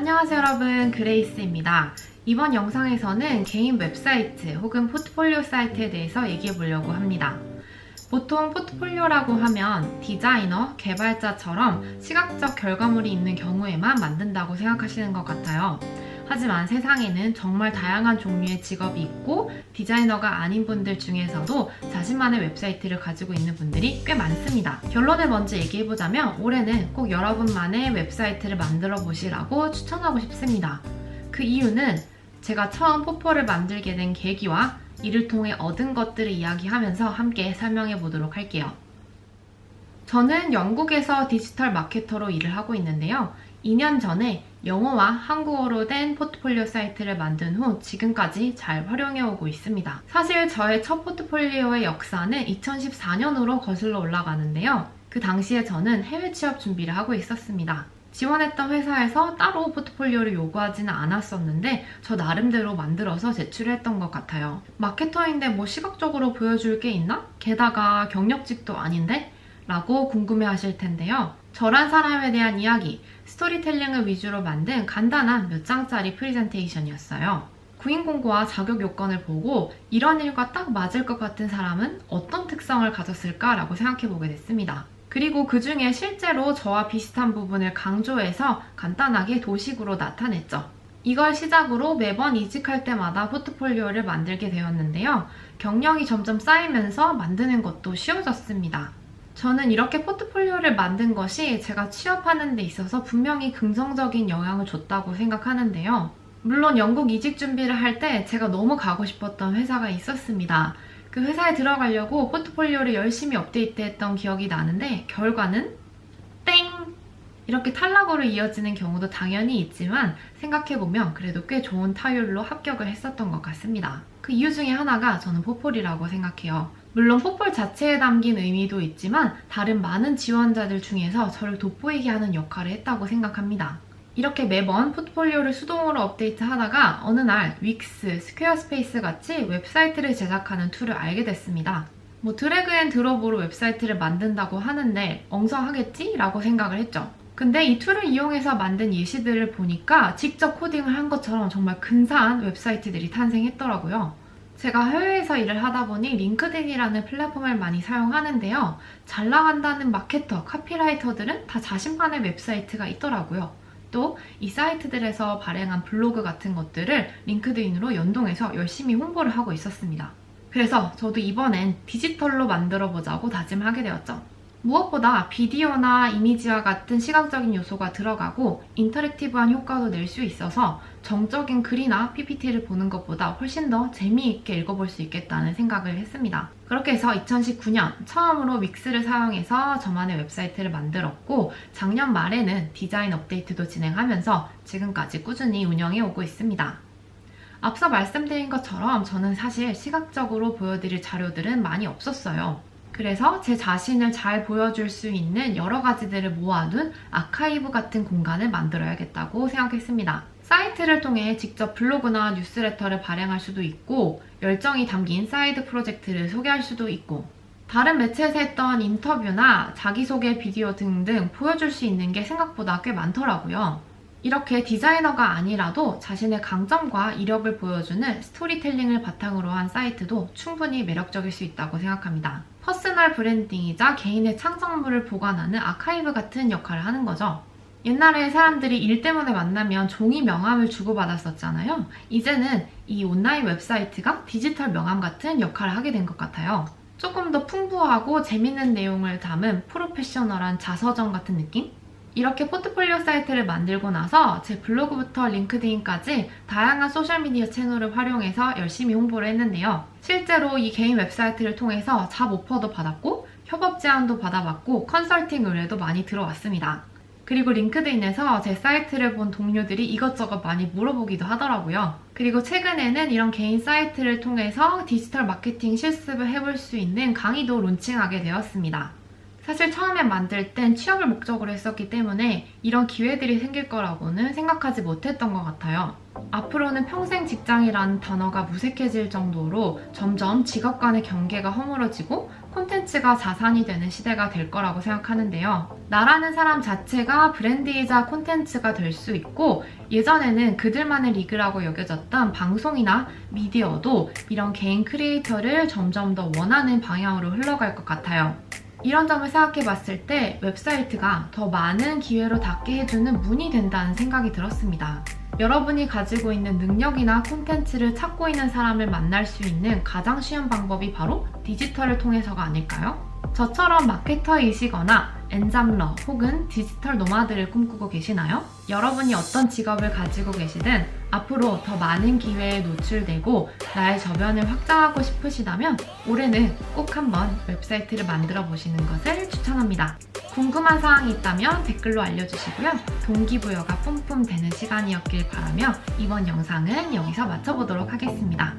안녕하세요 여러분, 그레이스입니다. 이번 영상에서는 개인 웹사이트 혹은 포트폴리오 사이트에 대해서 얘기해 보려고 합니다. 보통 포트폴리오라고 하면 디자이너, 개발자처럼 시각적 결과물이 있는 경우에만 만든다고 생각하시는 것 같아요. 하지만 세상에는 정말 다양한 종류의 직업이 있고 디자이너가 아닌 분들 중에서도 자신만의 웹사이트를 가지고 있는 분들이 꽤 많습니다. 결론을 먼저 얘기해보자면 올해는 꼭 여러분만의 웹사이트를 만들어 보시라고 추천하고 싶습니다. 그 이유는 제가 처음 포포를 만들게 된 계기와 이를 통해 얻은 것들을 이야기하면서 함께 설명해 보도록 할게요. 저는 영국에서 디지털 마케터로 일을 하고 있는데요. 2년 전에 영어와 한국어로 된 포트폴리오 사이트를 만든 후 지금까지 잘 활용해 오고 있습니다. 사실 저의 첫 포트폴리오의 역사는 2014년으로 거슬러 올라가는데요. 그 당시에 저는 해외 취업 준비를 하고 있었습니다. 지원했던 회사에서 따로 포트폴리오를 요구하지는 않았었는데 저 나름대로 만들어서 제출했던 것 같아요. 마케터인데 뭐 시각적으로 보여줄 게 있나? 게다가 경력직도 아닌데? 라고 궁금해 하실 텐데요. 저란 사람에 대한 이야기, 스토리텔링을 위주로 만든 간단한 몇 장짜리 프레젠테이션이었어요. 구인 공고와 자격 요건을 보고 이런 일과 딱 맞을 것 같은 사람은 어떤 특성을 가졌을까라고 생각해 보게 됐습니다. 그리고 그 중에 실제로 저와 비슷한 부분을 강조해서 간단하게 도식으로 나타냈죠. 이걸 시작으로 매번 이직할 때마다 포트폴리오를 만들게 되었는데요. 경력이 점점 쌓이면서 만드는 것도 쉬워졌습니다. 저는 이렇게 포트폴리오를 만든 것이 제가 취업하는 데 있어서 분명히 긍정적인 영향을 줬다고 생각하는데요. 물론 영국 이직 준비를 할 때 제가 너무 가고 싶었던 회사가 있었습니다. 그 회사에 들어가려고 포트폴리오를 열심히 업데이트했던 기억이 나는데 결과는 땡! 이렇게 탈락으로 이어지는 경우도 당연히 있지만 생각해보면 그래도 꽤 좋은 타율로 합격을 했었던 것 같습니다. 그 이유 중에 하나가 저는 포폴이라고 생각해요. 물론 포폴 자체에 담긴 의미도 있지만 다른 많은 지원자들 중에서 저를 돋보이게 하는 역할을 했다고 생각합니다. 이렇게 매번 포트폴리오를 수동으로 업데이트하다가 어느 날 윅스, 스퀘어스페이스 같이 웹사이트를 제작하는 툴을 알게 됐습니다. 드래그 앤 드롭으로 웹사이트를 만든다고 하는데 엉성하겠지? 라고 생각을 했죠. 근데 이 툴을 이용해서 만든 예시들을 보니까 직접 코딩을 한 것처럼 정말 근사한 웹사이트들이 탄생했더라고요. 제가 해외에서 일을 하다 보니 링크드인이라는 플랫폼을 많이 사용하는데요. 잘 나간다는 마케터, 카피라이터들은 다 자신만의 웹사이트가 있더라고요. 또 이 사이트들에서 발행한 블로그 같은 것들을 링크드인으로 연동해서 열심히 홍보를 하고 있었습니다. 그래서 저도 이번엔 디지털로 만들어 보자고 다짐하게 되었죠. 무엇보다 비디오나 이미지와 같은 시각적인 요소가 들어가고 인터랙티브한 효과도 낼 수 있어서 정적인 글이나 PPT를 보는 것보다 훨씬 더 재미있게 읽어볼 수 있겠다는 생각을 했습니다. 그렇게 해서 2019년 처음으로 윅스를 사용해서 저만의 웹사이트를 만들었고 작년 말에는 디자인 업데이트도 진행하면서 지금까지 꾸준히 운영해 오고 있습니다. 앞서 말씀드린 것처럼 저는 사실 시각적으로 보여드릴 자료들은 많이 없었어요. 그래서 제 자신을 잘 보여줄 수 있는 여러 가지들을 모아둔 아카이브 같은 공간을 만들어야겠다고 생각했습니다. 사이트를 통해 직접 블로그나 뉴스레터를 발행할 수도 있고 열정이 담긴 사이드 프로젝트를 소개할 수도 있고 다른 매체에서 했던 인터뷰나 자기소개 비디오 등등 보여줄 수 있는 게 생각보다 꽤 많더라고요. 이렇게 디자이너가 아니라도 자신의 강점과 이력을 보여주는 스토리텔링을 바탕으로 한 사이트도 충분히 매력적일 수 있다고 생각합니다. 퍼스널 브랜딩이자 개인의 창작물을 보관하는 아카이브 같은 역할을 하는 거죠. 옛날에 사람들이 일 때문에 만나면 종이 명함을 주고받았었잖아요. 이제는 이 온라인 웹사이트가 디지털 명함 같은 역할을 하게 된 것 같아요. 조금 더 풍부하고 재밌는 내용을 담은 프로페셔널한 자서전 같은 느낌? 이렇게 포트폴리오 사이트를 만들고 나서 제 블로그부터 링크드인까지 다양한 소셜미디어 채널을 활용해서 열심히 홍보를 했는데요. 실제로 이 개인 웹사이트를 통해서 잡 오퍼도 받았고 협업 제안도 받아봤고 컨설팅 의뢰도 많이 들어왔습니다. 그리고 링크드인에서 제 사이트를 본 동료들이 이것저것 많이 물어보기도 하더라고요. 그리고 최근에는 이런 개인 사이트를 통해서 디지털 마케팅 실습을 해볼 수 있는 강의도 론칭하게 되었습니다. 사실 처음에 만들 땐 취업을 목적으로 했었기 때문에 이런 기회들이 생길 거라고는 생각하지 못했던 것 같아요. 앞으로는 평생 직장이라는 단어가 무색해질 정도로 점점 직업 간의 경계가 허물어지고 콘텐츠가 자산이 되는 시대가 될 거라고 생각하는데요. 나라는 사람 자체가 브랜드이자 콘텐츠가 될 수 있고, 예전에는 그들만의 리그라고 여겨졌던 방송이나 미디어도 이런 개인 크리에이터를 점점 더 원하는 방향으로 흘러갈 것 같아요. 이런 점을 생각해 봤을 때 웹사이트가 더 많은 기회로 닿게 해주는 문이 된다는 생각이 들었습니다. 여러분이 가지고 있는 능력이나 콘텐츠를 찾고 있는 사람을 만날 수 있는 가장 쉬운 방법이 바로 디지털을 통해서가 아닐까요? 저처럼 마케터이시거나 엔잡러 혹은 디지털 노마드를 꿈꾸고 계시나요? 여러분이 어떤 직업을 가지고 계시든 앞으로 더 많은 기회에 노출되고 나의 저변을 확장하고 싶으시다면 올해는 꼭 한번 웹사이트를 만들어 보시는 것을 추천합니다. 궁금한 사항이 있다면 댓글로 알려주시고요. 동기부여가 뿜뿜 되는 시간이었길 바라며 이번 영상은 여기서 마쳐보도록 하겠습니다.